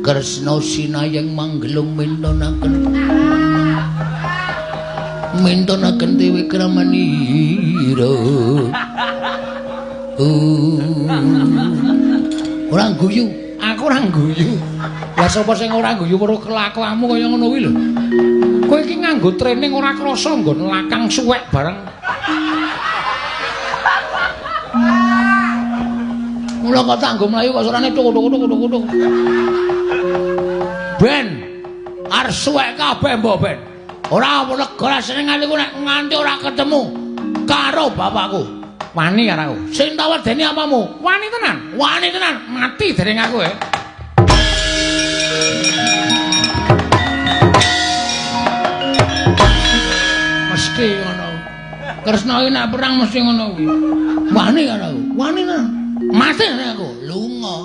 Kresna sinayang manggelung mintonaken dewe kramanira. Ora guyu, aku ora guyu. Lah sapa sing ora guyu weruh kelakuanmu kaya ngono kuwi lho. Kowe iki nganggo training ora krasa nggon lakang suwek bareng. Mula kok tak nggo mlayu kok surane tuk. Ben, arep suwek kabeh mbok ben. Ora apa negara senengan iku nek nganti ora ketemu karo bapakku. Wani karo aku. Sing tak wedeni apamu? Wani tenan, mati dereng aku Mesti ngono. Kresna iki nek perang mesti ngono kuwi. Wani karo aku. Wani tenan. Mati dereng aku. Lunga.